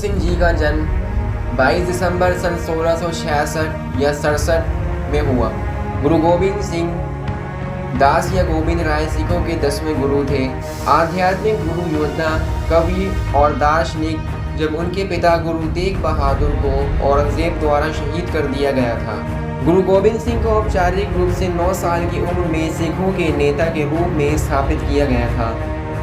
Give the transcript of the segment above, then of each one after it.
सिंह जी का जन्म 22 दिसंबर सन 1666 या 67 में हुआ। गुरु गोविंद सिंह दास या गोविंद राय सिखों के 10वें गुरु थे। आध्यात्मिक गुरु, योद्धा, कवि और दार्शनिक। जब उनके पिता गुरु तेग बहादुर को औरंगजेब द्वारा शहीद कर दिया गया था, गुरु गोविंद सिंह को औपचारिक रूप से 9 साल की उम्र में सिखों के नेता के रूप में स्थापित किया गया था,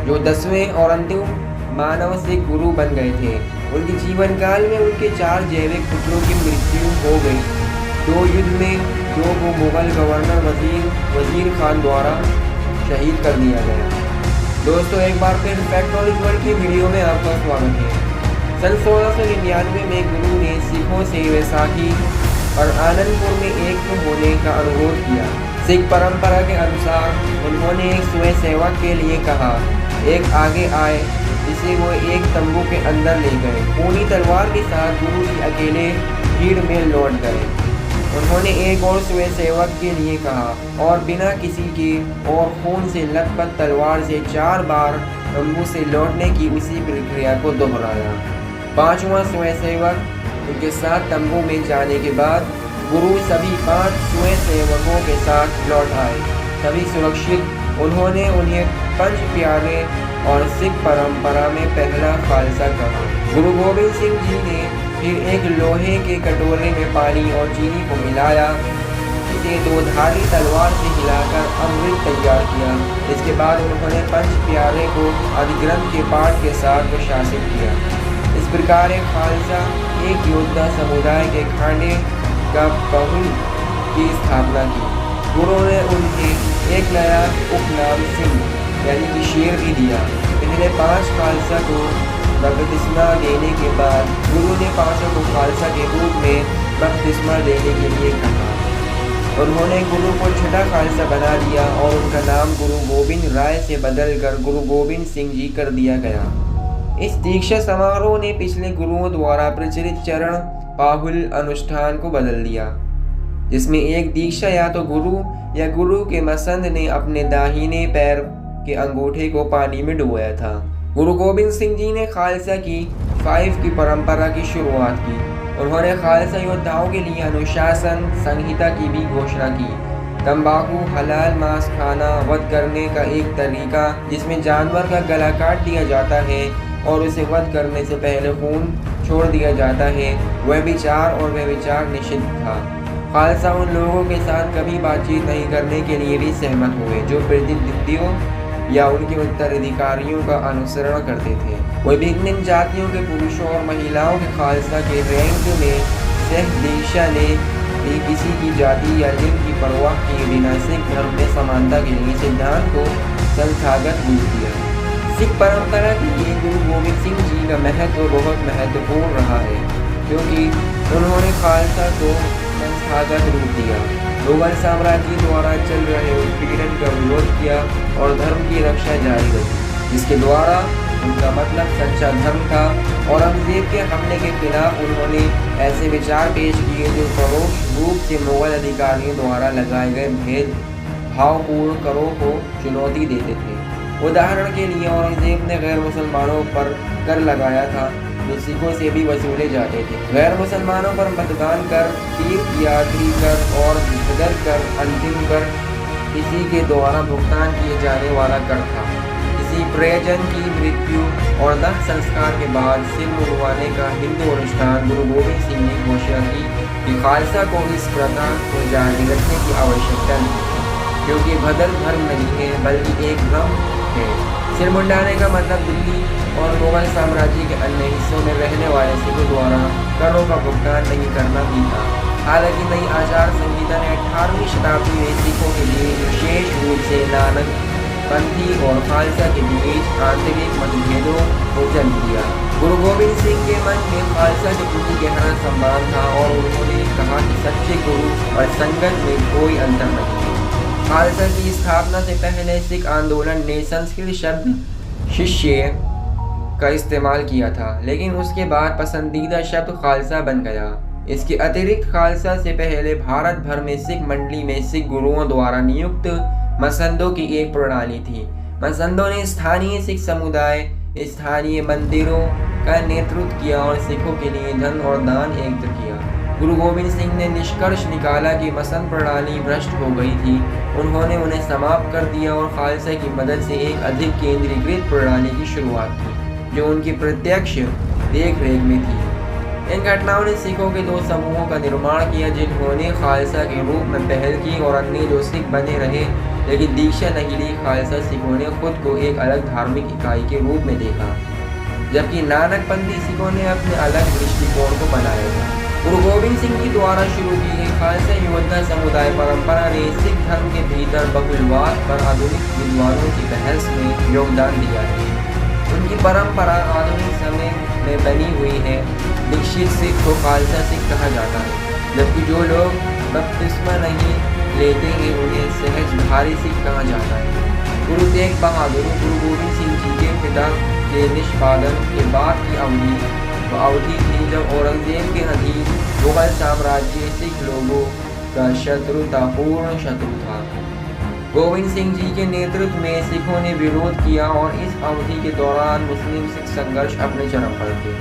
जो 10वें और अंतिम मानव सिख गुरु बन गए थे। उनके जीवन काल में उनके 4 जैविक पुत्रों की मृत्यु हो गई। 2 युद्ध में 2 को मुगल गवर्नर वजीर खान द्वारा शहीद कर दिया गया। दोस्तों, एक बार फिर फैक्ट नॉलेज वर्ल्ड की वीडियो में आपका स्वागत है। सन 1699 में गुरु ने सिखों से वैशाखी और आनंदपुर में एक होने का अनुरोध किया। सिख परंपरा के अनुसार उन्होंने एक स्वयंसेवक के लिए कहा, एक आगे आए, जिसे वो एक तंबू के अंदर ले गए। पूरी तलवार के साथ गुरु जी अकेले भीड़ में लौट गए। उन्होंने एक और स्वयंसेवक के लिए कहा और बिना किसी के और खून से लथपथ तलवार से 4 बार तंबू से लौटने की उसी प्रक्रिया को दोहराया। 5वां स्वयंसेवक उनके साथ तंबू में जाने के बाद गुरु सभी 5 स्वयंसेवकों के साथ लौट आए, सभी सुरक्षित। उन्होंने उन्हें पंच प्यारे और सिख परंपरा में पहला खालसा कहा। गुरु गोविंद सिंह जी ने फिर एक लोहे के कटोरे में पानी और चीनी को मिलाया, इसे 2 धारी तलवार से हिलाकर अमृत तैयार किया। इसके बाद उन्होंने पंच प्यारे को अधिग्रंथ के पाठ के साथ प्रशासित किया। इस प्रकार एक खालसा, एक योद्धा समुदाय के खाने का बहुल की स्थापना की। गुरु ने उन्हें एक नया उपनाम सिंह यानी कि शेर भी दिया। पहले 5 खालसा को बपतिस्मा देने के बाद गुरु ने 5 को खालसा के रूप में बपतिस्मा देने के लिए कहा। उन्होंने गुरु को 6ठा खालसा बना दिया और उनका नाम गुरु गोविंद राय से बदलकर गुरु गोविंद सिंह जी कर दिया गया। इस दीक्षा समारोह ने पिछले गुरुओं द्वारा प्रचलित चरण पाहुल अनुष्ठान को बदल दिया, जिसमें एक दीक्षा या तो गुरु या गुरु के मसंद ने अपने दाहिने पैर के अंगूठे को पानी में डुबोया था। गुरु गोविंद सिंह जी ने खालसा की 5 की परंपरा की शुरुआत की। उन्होंने खालसा योद्धाओं के लिए अनुशासन संहिता की भी घोषणा की। तंबाकू, हलाल मांस खाना, वध करने का एक तरीका जिसमें जानवर का गला काट दिया जाता है और उसे वध करने से पहले खून छोड़ दिया जाता है, व्यभिचार और व्यभिचार निषिद्ध था। खालसा उन लोगों के साथ कभी बातचीत नहीं करने के लिए भी सहमत हुए जो प्रतिनिधियों या उनके उत्तराधिकारियों का अनुसरण करते थे। विभिन्न जातियों के पुरुषों और महिलाओं के खालसा के रैंक में सिख दीक्षा ने भी किसी की जाति या लिंग की परवाह किए बिना सिख धर्म में समानता के लिए सिद्धांत को संस्थागत रूप दिया। सिख परंपरा के लिए गुरु गोविंद सिंह जी का महत्व बहुत महत्वपूर्ण रहा है, क्योंकि उन्होंने खालसा को संस्थागत रूप दिया, मुगल साम्राज्य द्वारा चल रहे उत्पीड़न का विरोध किया और धर्म की रक्षा जारी रखी, जिसके द्वारा उनका मतलब सच्चा धर्म था। औरंगजेब के हमले के खिलाफ उन्होंने ऐसे विचार पेश किए जो परोक्ष रूप से मुगल अधिकारियों द्वारा लगाए गए भेदभावपूर्ण करों को चुनौती देते थे। उदाहरण के लिए औरंगजेब ने गैर मुसलमानों पर कर लगाया था जो सिखों से भी वसूले जाते थे। गैर मुसलमानों पर मतदान कर, तीर्थ यात्री कर और भदर कर, अंतिम कर किसी के द्वारा भुगतान किए जाने वाला कर था। किसी प्रियजन की मृत्यु और दाह संस्कार के बाद सिर मुड़वाने का हिंदू अनुष्ठान गुरु गोविंद सिंह ने घोषणा की कि खालसा को इस प्रथा को जारी रखने की आवश्यकता नहीं, क्योंकि भदर धर्म नहीं है बल्कि एक भ्रम है। सिर मुंडाने का मतलब दिल्ली और मुगल साम्राज्य के अन्य हिस्सों में रहने वाले सिखों द्वारा करों का भुगतान नहीं करना भी था। हालांकि नई आचार संहिता ने 18वीं शताब्दी में सिखों के लिए विशेष रूप से नानक पंथी और खालसा के बीच आंतरिक मतभेदों को जन्म दिया। गुरु गोविंद सिंह के मन में खालसा के प्रति गहरा सम्मान था और उन्होंने कहा कि सच्चे गुरु और संगत में कोई अंतर नहीं है। खालसा की स्थापना से पहले सिख आंदोलन ने संस्कृत शब्द शिष्य का इस्तेमाल किया था, लेकिन उसके बाद पसंदीदा शब्द खालसा बन गया। इसके अतिरिक्त खालसा से पहले भारत भर में सिख मंडली में सिख गुरुओं द्वारा नियुक्त मसंदों की एक प्रणाली थी। मसंदों ने स्थानीय सिख समुदाय स्थानीय मंदिरों का नेतृत्व किया और सिखों के लिए धन और दान एकत्र किया। गुरु गोविंद सिंह ने निष्कर्ष निकाला कि मसन प्रणाली भ्रष्ट हो गई थी। उन्होंने उन्हें समाप्त कर दिया और खालसा की मदद से एक अधिक केंद्रीकृत प्रणाली की शुरुआत की, जो उनकी प्रत्यक्ष देखरेख में थी। इन घटनाओं ने सिखों के दो समूहों का निर्माण किया, जिन्होंने खालसा के रूप में पहल की और अन्य जो सिख बने रहे लेकिन दीक्षा नहीं ली। खालसा सिखों ने खुद को एक अलग धार्मिक इकाई के रूप में देखा, जबकि नानकपंथी सिखों ने अपने अलग दृष्टिकोण को बनाया था। गुरु गोविंद सिंह जी द्वारा शुरू की गई खालसा योद्धा समुदाय परंपरा ने सिख धर्म के भीतर बहुलवाद पर आधुनिक विद्वानों की बहस में योगदान दिया है। उनकी परंपरा आधुनिक समय में बनी हुई है। दीक्षित सिख को खालसा सिख कहा जाता है, जबकि जो लोग बपतिस्मा नहीं लेते हैं उन्हें सहजधारी सिख कहा जाता है। गुरु तेग बहादुर गुरु गोविंद सिंह जी के पिता के निष्पादन के बाद की अवधि थी जब औरंगजेब के अधीन मुगल साम्राज्य सिख लोगों का शत्रुतापूर्ण शत्रु था। गोविंद सिंह जी के नेतृत्व में सिखों ने विरोध किया और इस अवधि के दौरान मुस्लिम सिख संघर्ष अपने चरम पर थे।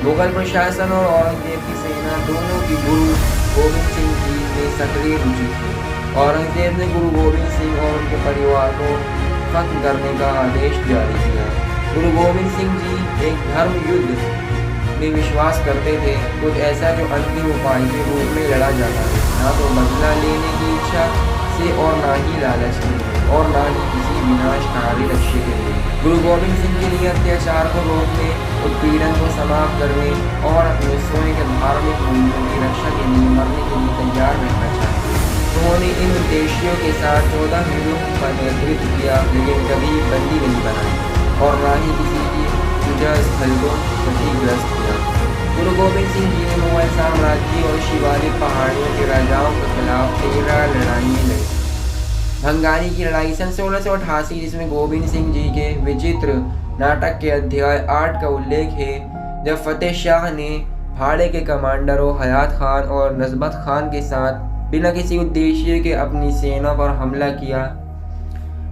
मुगल प्रशासन और औरंगजेब की सेना दोनों की गुरु गोविंद सिंह जी में सक्रिय रुचि थी। औरंगजेब ने गुरु गोविंद सिंह और उनके परिवार को खत्म करने का आदेश जारी किया। गुरु गोविंद सिंह जी एक धर्म युद्ध में विश्वास करते थे, कुछ ऐसा जो अंतिम उपाय के रूप में लड़ा जाता है, ना तो बदला लेने की इच्छा से और ना ही लालच में और ना ही किसी विनाशकारी लक्ष्य के लिए। गुरु गोविंद सिंह के लिए अत्याचार को रोकने, उत्पीड़न को समाप्त करने और अपने स्वयं के धार्मिक मूल्यों की रक्षा के लिए मरने के लिए तैयार रहना चाहिए। उन्होंने इन उद्देश्यों के साथ 14 युद्धों का नेतृत्व किया, लेकिन कभी बंदी नहीं बनाई और न ही किसी की पूजा स्थल को क्षतिग्रस्त किया। गुरु गोविंद सिंह जी ने मुगल साम्राज्य और शिवालिक पहाड़ियों के राजाओं के खिलाफ 13 लड़ाइयाँ लड़ी। भंगारी की लड़ाई सन 1688, जिसमें गोविंद सिंह जी के विचित्र नाटक के अध्याय 8 का उल्लेख है, जब फतेह शाह ने भाड़े के कमांडरों हयात खान और नजबत खान के साथ बिना किसी उद्देश्य के अपनी सेना पर हमला किया।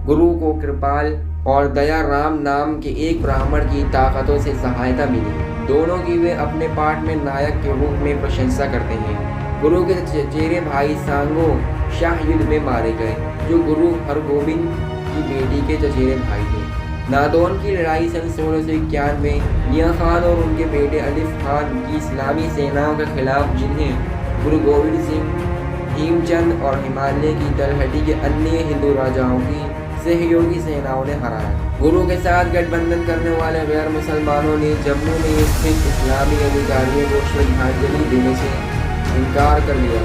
गुरु को कृपाल और दया राम नाम के एक ब्राह्मण की ताकतों से सहायता मिली। दोनों की वे अपने पाठ में नायक के रूप में प्रशंसा करते हैं। गुरु के चचेरे भाई सांगो शाह युद्ध में मारे गए, जो गुरु हरगोबिंद की बेटी के चचेरे भाई थे। नादौन की लड़ाई सन 1691 मियाँ खान और उनके बेटे अलिफ खान की इस्लामी सेनाओं के खिलाफ, जिन्हें गुरु गोविंद सिंह, भीमचंद और हिमालय की तलहटी के अन्य हिंदू राजाओं की सहयोगी सेनाओं ने हराया। गुरु के साथ गठबंधन करने वाले गैर मुसलमानों ने जम्मू में स्थित इस्लामी अधिकारियों को श्रद्धांजलि देने से इनकार कर दिया।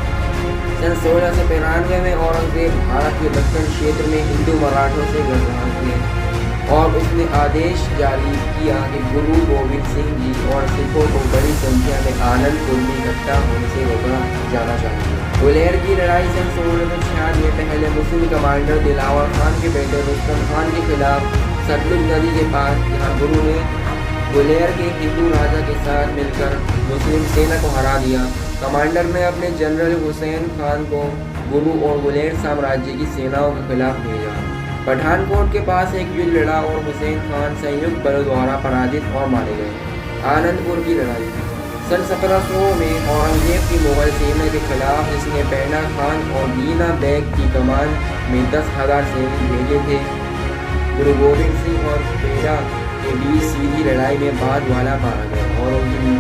सन 1693 में औरंगजेब भारत के दक्षिण क्षेत्र में हिंदू मराठों से लड़ रहा थे और उसने आदेश जारी किया कि गुरु गोविंद सिंह जी और सिखों को बड़ी संख्या में आनंदपुर में इकट्ठा होने से रोका जाना चाहिए। गुलेर की लड़ाई सन 1696 में पहले मुस्लिम कमांडर दिलावर खान के बेटे रुस्तम खान के खिलाफ सतलुज नदी के पास, जहाँ गुरु ने गुलेर के हिंदू राजा के साथ मिलकर मुस्लिम सेना को हरा दिया। कमांडर ने अपने जनरल हुसैन खान को गुरु और गुलेर साम्राज्य की सेनाओं के खिलाफ भेजा। पठानकोट के पास एक युद्ध लड़ा और हुसैन खान संयुक्त बलों द्वारा पराजित और मारे गए। आनंदपुर की लड़ाई सन 1700 में औरंगजेब की मुगल सेना के खिलाफ, जिसने पैना खान और दीना बैग की कमान में 10,000 सैनिक भेजे थे। गुरु गोविंद सिंह और पेड़ा के बीच सीधी लड़ाई में बादवाला मारा गया और उनकी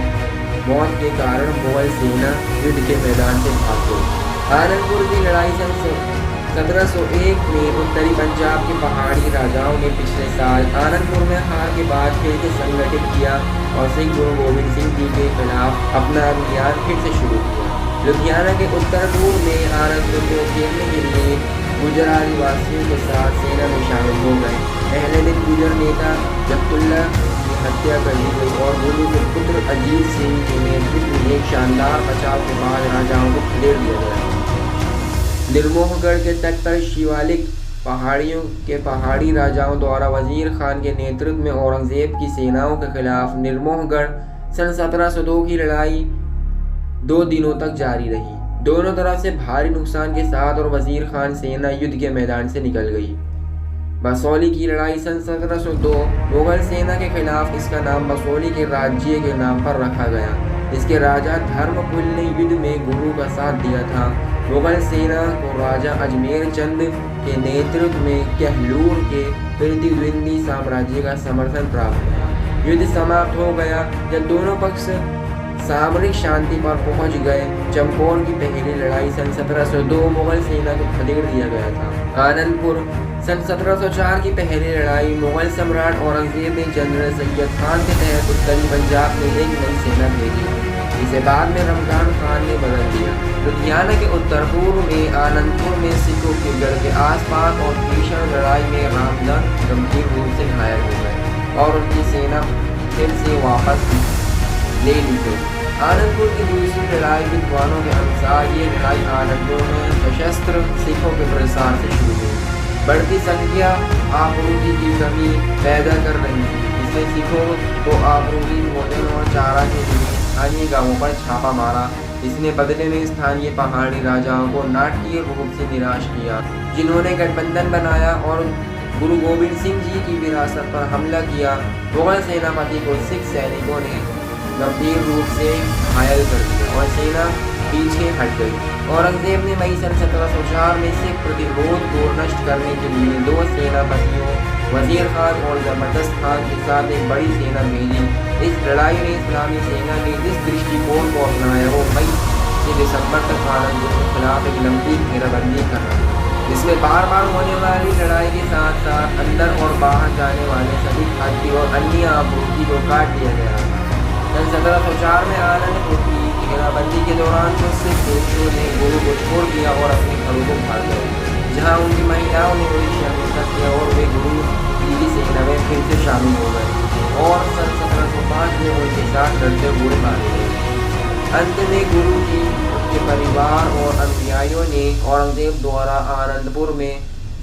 मौत के कारण मुगल सेना युद्ध के मैदान से भाग गई। आनंदपुर की लड़ाई सन 1701 में उत्तरी पंजाब के पहाड़ी राजाओं ने पिछले साल आनंदपुर में हार के बाद फिर से संगठित किया और सिख गुरु गोविंद सिंह जी के खिलाफ अपना अभियान फिर से शुरू किया। लुधियाना के उत्तर पूर्व में आनंदपुर को घेरने के लिए गुर्जर आदिवासियों के साथ सेना में शामिल हो गए। पहले दिन गुर्जर नेता जफ्तुल्ला की हत्या कर दी गई और गुरु के पुत्र अजीत सिंह के नेतृत्व में एक शानदार बचाव के बाद राजाओं को खदेड़ दिया गया। निर्मोहगढ़ के तट पर शिवालिक पहाड़ियों के पहाड़ी राजाओं द्वारा वजीर खान के नेतृत्व में औरंगजेब की सेनाओं के खिलाफ निर्मोहगढ़ सन 1702 की लड़ाई 2 दिनों तक जारी रही। दोनों तरफ से भारी नुकसान के साथ और वजीर खान सेना युद्ध के मैदान से निकल गई। बसोली की लड़ाई सन 1702 मुगल सेना के खिलाफ। इसका नाम बसोली के राज्य के नाम पर रखा गया। इसके राजा धर्मपुल ने युद्ध में गुरु का साथ दिया था। मुगल सेना को राजा अजमेर चंद के नेतृत्व में कहलूर के प्रतिद्वंदी साम्राज्य का समर्थन प्राप्त हुआ। युद्ध समाप्त हो गया जब दोनों पक्ष सामरिक शांति पर पहुंच गए। चमकौर की पहली लड़ाई सन 1702 मुगल सेना को खदेड़ दिया गया था। आनंदपुर सन 1704 की पहली लड़ाई मुगल सम्राट औरंगजेब ने जनरल सैयद खान के तहत उत्तरी पंजाब में एक नई सेना भेजी, जिसे बाद में रमजान खान ने बदल दिया। लुधियाना के उत्तर पूर्व में आनंदपुर में सिखों के गढ़ के आसपास और भीषण लड़ाई में रामदास गंभीर रूप से घायल हो गए और उनकी सेना फिर से वापस ले ली गई। आनंदपुर की दूसरी लड़ाई विद्वानों के अनुसार ये लड़ाई आनंदपुर में सशस्त्र सिखों के प्रसार से शुरू हुई। बढ़ती संख्या आपूर्ति की कमी पैदा कर रही थी, इससे सिखों को आपूर्ति भोजन और चारा के लिए स्थानीय गांवों पर छापा मारा। इसने बदले में स्थानीय पहाड़ी राजाओं को नाटकीय रूप से निराश किया, जिन्होंने गठबंधन बनाया और गुरु गोविंद सिंह जी की विरासत पर हमला किया। मुगल सेनापति को सिख सैनिकों ने गंभीर रूप से घायल कर दिया और सेना पीछे हट गई। औरंगजेब ने मई सन 1704 में सिख प्रतिरोध को नष्ट करने के लिए दो सेनापतियों वजीर खान और जबरदस्त खान के साथ एक बड़ी सेना भेजी। इस लड़ाई में इस्लामी सेना ने जिस दृष्टिकोण को अपनाया वो मई से दिसंबर तक आनंदपुर के खिलाफ एक लंबी घेराबंदी कर रहा था, जिसमें बार बार होने वाली लड़ाई के साथ साथ अंदर और बाहर जाने वाले सभी खाद्य और अन्य आपूर्ति को काट दिया गया था। सन 1704 में आनंदपुर की घेराबंदी के दौरान कुछ सिख पुरुषों ने गुरु को छोड़ दिया और अपने घरों को भाग गए, जहां उनकी महिलाओं ने वही शामिल किया और वे गुरु की सेना में फिर से शामिल हो गए और सन 1705 में उनके साथ लड़ते हुए मारे गए। अंत में गुरु जी, उनके परिवार और अनुयायियों ने औरंगजेब द्वारा आनंदपुर में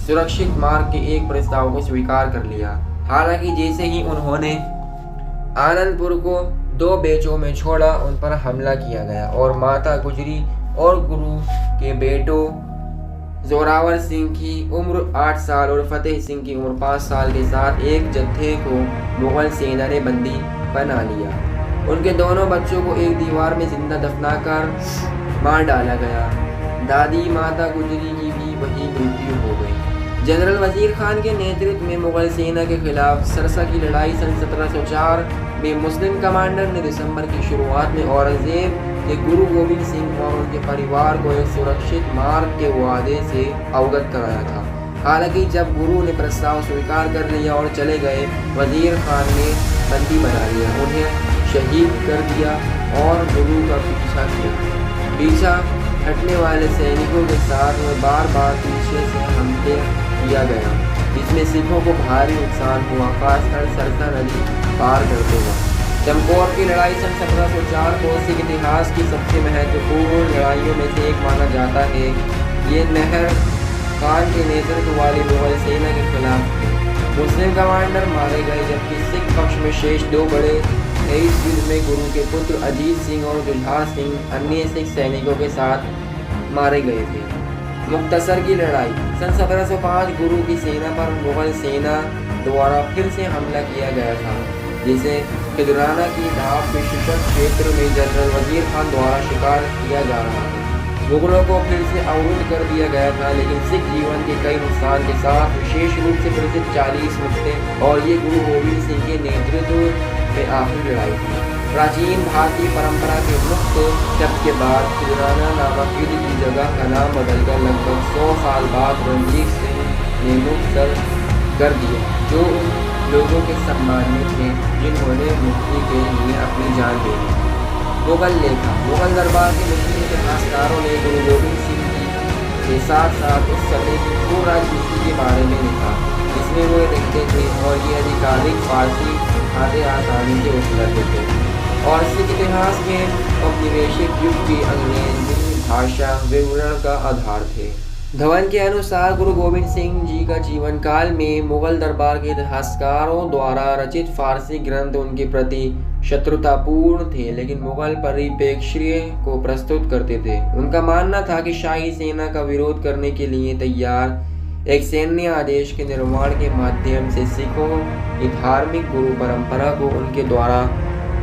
सुरक्षित मार्ग के एक प्रस्ताव को स्वीकार कर लिया। हालांकि जैसे ही उन्होंने आनंदपुर को दो बेचों में छोड़ा, उन पर हमला किया गया और माता गुजरी और गुरु के बेटों जोरावर सिंह की उम्र 8 साल और फतेह सिंह की उम्र 5 साल के साथ एक जत्थे को मुगल सेना ने बंदी बना लिया। उनके दोनों बच्चों को एक दीवार में जिंदा दफनाकर मार डाला गया। दादी माता गुजरी की भी वही मृत्यु हो गई। जनरल वजीर खान के नेतृत्व में मुगल सेना के खिलाफ सरसा की लड़ाई सन 1704 में मुस्लिम कमांडर ने दिसंबर की शुरुआत में औरंगजेब के गुरु गोविंद सिंह और उनके परिवार को एक सुरक्षित मार्ग के वादे से अवगत कराया था। हालांकि जब गुरु ने प्रस्ताव स्वीकार कर लिया और चले गए, वजीर खान ने बंदी बना लिया, उन्हें शहीद कर दिया और गुरु का पीछा किया। पीछा हटने वाले सैनिकों के साथ में बार बार पीछे से हमले किया गया, जिसमें सिखों को भारी नुकसान हुआ, खासकर सरसा नदी पार करते वक्त। चमकौर की लड़ाई सन 1704 को सिख इतिहास की सबसे महत्वपूर्ण लड़ाइयों में से एक माना जाता है। ये नहर खान के नेतृत्व वाली मुगल सेना के खिलाफ थे। मुस्लिम कमांडर मारे गए, जबकि सिख पक्ष में शेष दो बड़े इस युद्ध में गुरु के पुत्र अजीत सिंह और जुझार सिंह अन्य सिख सैनिकों के साथ मारे गए थे। मुक्तसर की लड़ाई सन 1705 गुरु की सेना पर मुगल सेना द्वारा फिर से हमला किया गया था, जिसे खिदराना की ढाब के शीर्षक क्षेत्र में जनरल वजीर खान द्वारा शिकार किया जा रहा था। मुगलों को फिर से अवरुद्ध कर दिया गया था, लेकिन सिख जीवन के कई नुकसान के साथ विशेष रूप से प्रसिद्ध 40 मुक्ते और ये गुरु गोविंद सिंह के नेतृत्व में आखिरी लड़ाई थी। प्राचीन भारतीय परंपरा के मुक्त शब्द के बाद खिदराना नामक युद्ध की जगह का नाम बदलकर लगभग 100 साल बाद रणजीत सिंह ने मुक्तसर कर दिया, जो उन लोगों के सम्मान में थे जिन्होंने मुक्ति के लिए अपनी जान दे दी। मुगल लेखा मुगल दरबार के मुस्लिम इतिहासकारों ने गुरु गोविंद सिंह जी के साथ साथ उस समय की पूर्व राजनीति के बारे में लिखा, जिसमें वो लिखते थे और ये आधिकारिक फारसी खाते आसानी से उपलब्ध थे और सिख इतिहास में औपनिवेशिक युग की अंग्रेजी भाषा विवरण का आधार थे। धवन के अनुसार गुरु गोविंद सिंह जी का जीवन काल में मुगल दरबार के इतिहासकारों द्वारा रचित फारसी ग्रंथ उनके प्रति शत्रुतापूर्ण थे, लेकिन मुगल परिप्रेक्ष्य को प्रस्तुत करते थे। उनका मानना था कि शाही सेना का विरोध करने के लिए तैयार एक सैन्य आदेश के निर्माण के माध्यम से सिखों की धार्मिक गुरु परंपरा को उनके द्वारा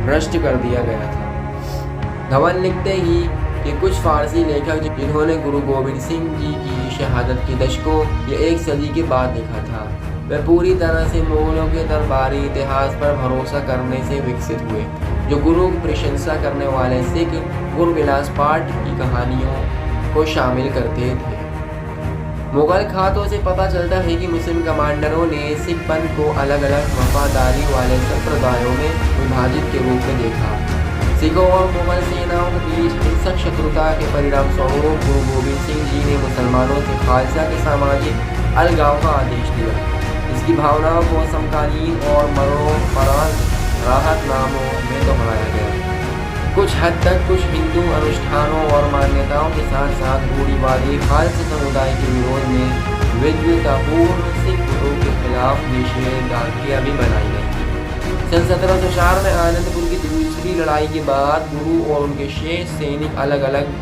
भ्रष्ट कर दिया गया था। धवन लिखते ही कि कुछ फारसी लेखक जिन्होंने गुरु गोविंद सिंह जी की शहादत की दशकों या एक सदी के बाद लिखा था, वह पूरी तरह से मुगलों के दरबारी इतिहास पर भरोसा करने से विकसित हुए, जो गुरु की प्रशंसा करने वाले सिख गुरु विलास पाठ की कहानियों को शामिल करते थे। मुगल खातों से पता चलता है कि मुस्लिम कमांडरों ने सिख पंथ को अलग अलग वफादारी वाले संप्रदायों में विभाजित के रूप में देखा। सिखों और मुगल सेनाओं के बीच हिंसक शत्रुता के परिणाम स्वरूप गुरु गोविंद सिंह जी ने मुसलमानों से खालसा के सामाजिक अलगाव का आदेश दिया। इसकी भावनाओं को समकालीन और मरणोपरांत राहत नामों में दोहराया गया। कुछ हद तक कुछ हिंदू अनुष्ठानों और मान्यताओं के साथ साथ रूढ़िवादी खालसा समुदाय के विरोध में विद्वतापूर्ण सिख गुरु के खिलाफ निषेधाज्ञा भी बनाई गई। सन 1704 में आनंदपुर की दूसरी लड़ाई के बाद गुरु और उनके शेष सैनिक अलग अलग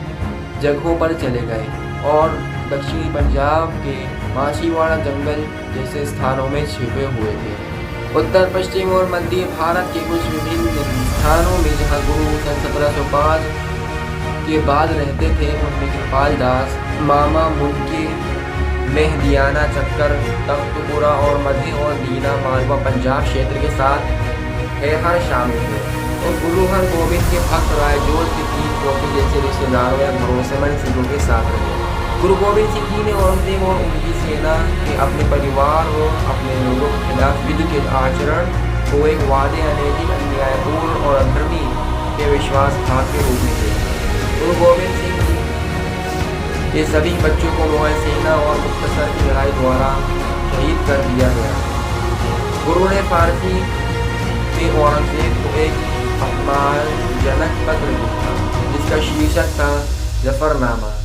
जगहों पर चले गए और दक्षिणी पंजाब के माछीवाड़ा जंगल जैसे स्थानों में छिपे हुए थे। उत्तर पश्चिम और मध्य भारत के कुछ विभिन्न स्थानों में जहां गुरु सन 1705 के बाद रहते थे, उनमें कृपाल दास, मामा मुनके, मेहदियाना चक्कर, तख्तपुरा और मध्य और दीना मालवा पंजाब क्षेत्र के साथ हेहर शामिल थे। और गुरु हरगोबिंद के भक्त रायजोध के 3 पोते जैसे रिश्तेदारों या भरोसेमंद सिखों के साथ रहे। गुरु गोविंद सिंह जी ने औरंगजेब और उनकी सेना के अपने परिवार और अपने लोगों के खिलाफ युद्ध के आचरण को एक वादे अनैतिक, अन्यायपूर्ण और अधर्मी के विश्वासघात के रूप में देखा। गुरु गोविंद सिंह जी के सभी बच्चों को मुगल सेना और मुख्तसर की लड़ाई द्वारा शहीद कर दिया गया। गुरु ने फारसी में औरंगजेब को एक अपमानजनक पत्र लिखा जिसका शीर्षक था जफरनामा।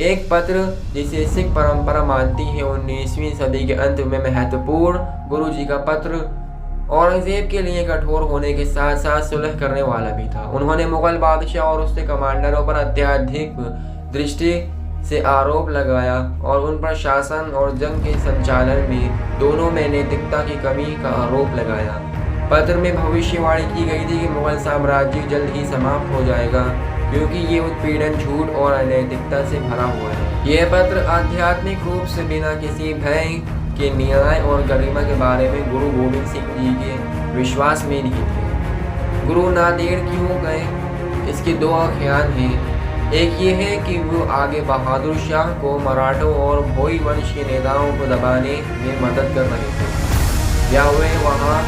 एक पत्र जिसे सिख परंपरा मानती है 19वीं सदी के अंत में महत्वपूर्ण गुरु जी का पत्र औरंगजेब के लिए कठोर होने के साथ साथ सुलह करने वाला भी था। उन्होंने मुगल बादशाह और उसके कमांडरों पर अत्यधिक दृष्टि से आरोप लगाया और उन पर शासन और जंग के संचालन में दोनों में नैतिकता की कमी का आरोप लगाया। पत्र में भविष्यवाणी की गई थी कि मुगल साम्राज्य जल्द ही समाप्त हो जाएगा क्योंकि ये उत्पीड़न, झूठ और अनैतिकता से भरा हुआ है। यह पत्र आध्यात्मिक रूप से बिना किसी भय के न्याय और गरिमा के बारे में गुरु गोविंद सिंह जी के विश्वास में नहीं थे। गुरु नादेड़ क्यों गए, इसके 2 आख्यान हैं। एक ये है कि वो आगे बहादुर शाह को मराठों और भोई वंश के नेताओं को दबाने में मदद कर रहे थे, या वे वहाँ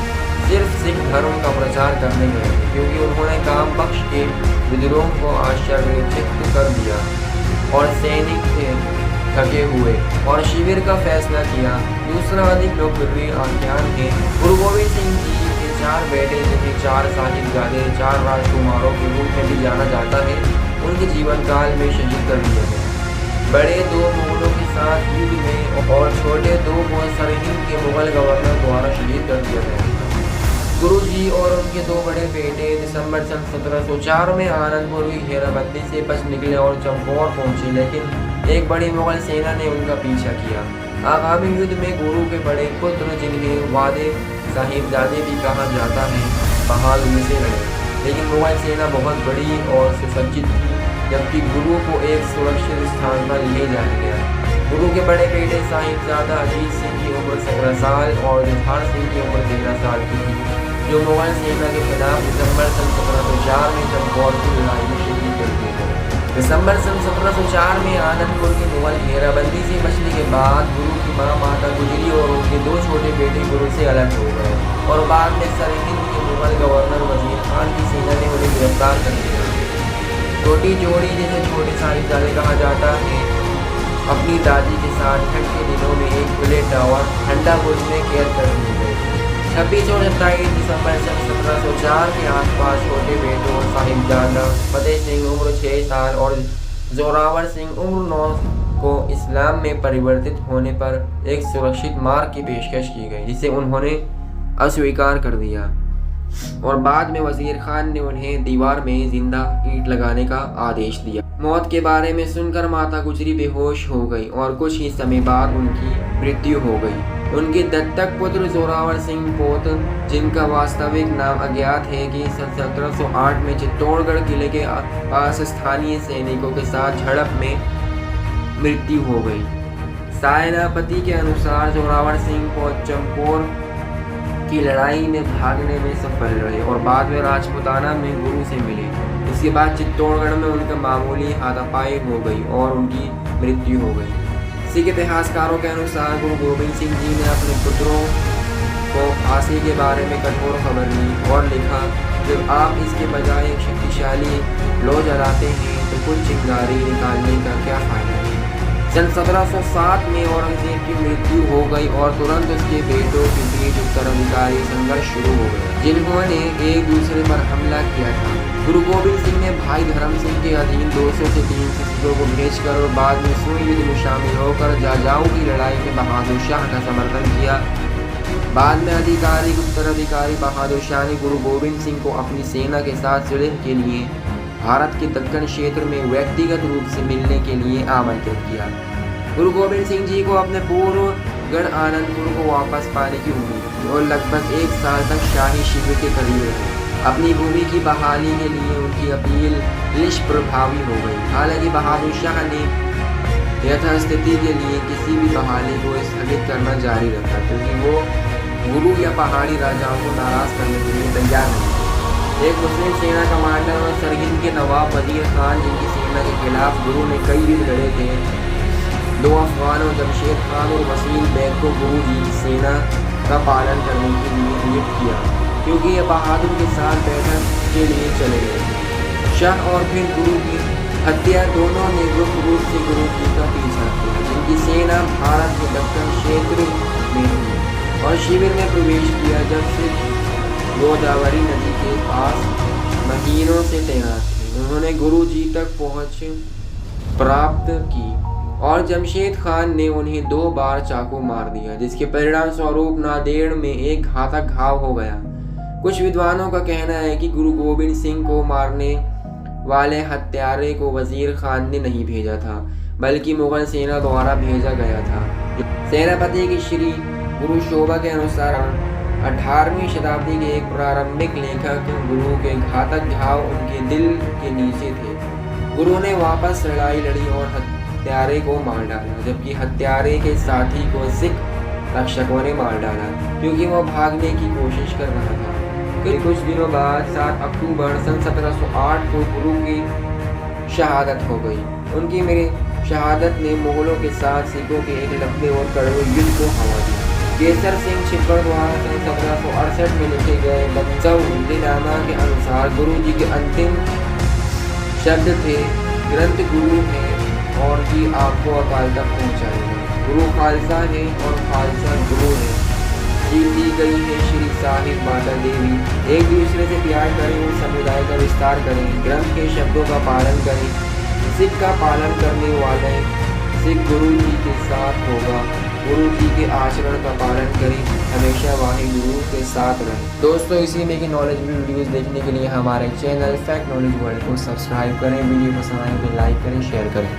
सिर्फ सिख धर्म का प्रचार करने गए थे क्योंकि उन्होंने काम बख्श के विद्रोह को आश्चर्यचकित कर दिया और सैनिक थे थके हुए और शिविर का फैसला किया। दूसरा अधिक लोकप्रिय आख्यान है गुरु गोविंद सिंह जी के 4 बेटे जिन्हें 4 साहिबजादे 4 राजकुमारों के रूप में भी जाना जाता है, उनके जीवन काल में शहीद कर दिया गया। बड़े 2 मुगलों के साथ युद्ध में और छोटे 2 को सरहिंद के मुगल गवर्नर द्वारा शहीद कर दिया गया। गुरु जी और उनके 2 बड़े बेटे दिसंबर सन 1704 में आनंदपुर की घेराबंदी से बच निकले और चमकौर पहुंचे, लेकिन एक बड़ी मुगल सेना ने उनका पीछा किया। आगामी युद्ध में गुरु के बड़े पुत्र जिन्हें वादे साहिबजादे भी कहा जाता है, बहादुरी से लड़े, लेकिन मुगल सेना बहुत बड़ी और सुसज्जित थी, जबकि गुरु को एक सुरक्षित स्थान पर ले जाया गया। गुरु के बड़े बेटे साहिबजादा अजीत सिंह की उम्र 17 साल और जुझार सिंह की उम्र 13 साल की थी, जो मुगल सेना के खिलाफ दिसंबर सन 1704 में चमकौर की लड़ाई में शहीद कर दिए गए। दिसंबर सन 1704 में आनंदपुर की मुगल घेराबंदी से बचने के बाद गुरु की मां माता गुजरी और उनके 2 छोटे बेटे गुरु से अलग हो गए और बाद में सरहिंद के मुगल गवर्नर वजीर खान की सेना ने उन्हें गिरफ्तार कर लिया। छोटी जोड़ी जिसे छोटे साहिबजादे कहा जाता है, अपनी दादी के साथ ठंड के दिनों में एक खुले टावर ठंडा बुर्ज में कैद कर दी गई। 26 और 27 दिसंबर सन 1704 के आसपास छोटे बेटों साहिबजादा फतेह सिंह उम्र 6 साल और जोरावर सिंह उम्र 9 को इस्लाम में परिवर्तित होने पर एक सुरक्षित मार्ग की पेशकश की गई, जिसे उन्होंने अस्वीकार कर दिया। और बाद में वजीर खान ने उन्हें दीवार में जिंदा ईंट लगाने का आदेश दिया। मौत के बारे में सुनकर माता गुजरी बेहोश हो गई और कुछ ही समय बाद उनकी मृत्यु हो गई। उनके दत्तक पुत्र जोरावर सिंह पोत, जिनका वास्तविक नाम अज्ञात है, कि 1708 में चित्तौड़गढ़ किले के पास स्थानीय सैनिकों के साथ झड़प में मृत्यु हो गई। सेनापति के अनुसार जोरावर सिंह पोत चमकौर की लड़ाई में भागने में सफल रहे और बाद में राजपूताना में गुरु से मिले। इसके बाद चित्तौड़गढ़ में उनका मामूली हाथापाई हो गई और उनकी मृत्यु हो गई। सिख इतिहासकारों के अनुसार गुरु गोबिंद सिंह जी ने अपने पुत्रों को फांसी के बारे में कठोर खबर ली और लिखा, जब आप इसके बजाय एक शक्तिशाली लौ जलाते हैं तो कुछ चिंगारी निकालने का क्या फायदा है। सन 1707 में औरंगजेब की मृत्यु हो गई और तुरंत उसके बेटों के बीच उत्तराधिकारी संघर्ष शुरू हो गया, जिन्होंने एक दूसरे पर हमला किया था। गुरु गोबिंद सिंह ने भाई धर्म सिंह के अधीन 200 से 300 सिखों को भेजकर और बाद में सुई युद्ध में शामिल होकर जाजाऊ की लड़ाई में बहादुर शाह का समर्थन किया। बाद में उत्तराधिकारी बहादुर शाह ने गुरु गोबिंद सिंह को अपनी सेना के साथ सुलह के लिए भारत के दक्कन क्षेत्र में व्यक्तिगत रूप से मिलने के लिए आमंत्रित किया। गुरु गोबिंद सिंह जी को अपने पूर्व गढ़ आनंदपुर को वापस पाने की उम्मीद थी और लगभग 1 साल तक शाही शिविर के करीब रहे। अपनी भूमि की बहाली के लिए उनकी अपील निष्प्रभावी हो गई। हालांकि बहादुर शाह ने यथास्थिति के लिए किसी भी बहाली को स्थगित करना जारी रखा, क्योंकि वो गुरु या पहाड़ी राजाओं को नाराज करने के लिए तैयार नहीं थे। एक मुस्लिम सेना कमांडर और सरहिंद के नवाब वजीर खान, जिनकी सेना के खिलाफ गुरु ने कई युद्ध लड़े थे, 2 अफगानों जमशेद खान और वसीम बैग को गुरु जी की सेना का पालन करने के लिए नियुक्त किया, क्योंकि ये बहादुर के साथ बैठक के लिए चले गए थे। शाह और फिर गुरु की हत्या दोनों ने गुप्त रूप से गुरु जी का पीछा किया, जिनकी सेना भारत के दक्षिण क्षेत्र में हुई और शिविर में प्रवेश किया। जब से गोदावरी नदी के पास महीनों से तैनात थे, उन्होंने गुरु जी तक पहुंच प्राप्त की और जमशेद खान ने उन्हें 2 बार चाकू मार दिया, जिसके परिणाम स्वरूप नांदेड़ में एक घातक घाव हो गया। कुछ विद्वानों का कहना है कि गुरु गोबिंद सिंह को मारने वाले हत्यारे को वजीर खान ने नहीं भेजा था, बल्कि मुगल सेना द्वारा भेजा गया था। सेनापति की श्री गुरु शोभा के अनुसार 18वीं शताब्दी के एक प्रारंभिक लेखक गुरु के घातक घाव उनके दिल के नीचे थे। गुरु ने वापस लड़ाई लड़ी और हत्यारे को मार डाला, जबकि हत्यारे के साथी को सिख रक्षकों ने मार डाला, क्योंकि वह भागने की कोशिश कर रहा था। कुछ दिनों बाद 7 अक्टूबर सन 1708 को गुरु की शहादत हो गई। उनकी मेरी शहादत ने मुगलों के साथ सिखों के एक लंबे और कड़वे युद्ध को हवा दी। केसर सिंह छिब्बर द्वारा सन 1768 में लिखे गए बंसवलीनामा के अनुसार गुरु जी के अंतिम शब्द थे, ग्रंथ गुरु है और जी आपको अकाल तक पहुँचाएगा। गुरु खालसा है और खालसा गुरु है। जीती गई है श्री साहिब माता देवी। एक दूसरे से प्यार करें और समुदाय का विस्तार करें। ग्रंथ के शब्दों का पालन करें। सिख का पालन करने वाले सिख गुरु जी के साथ होगा। गुरु जी के आचरण का पालन करें, हमेशा वाहिगुरु के साथ रहें। दोस्तों, इसी में की नॉलेजेबल वीडियोस देखने के लिए हमारे चैनल फैक्ट नॉलेज वर्ल्ड को सब्सक्राइब करें। वीडियो पसंद आए तो लाइक करें, शेयर करें।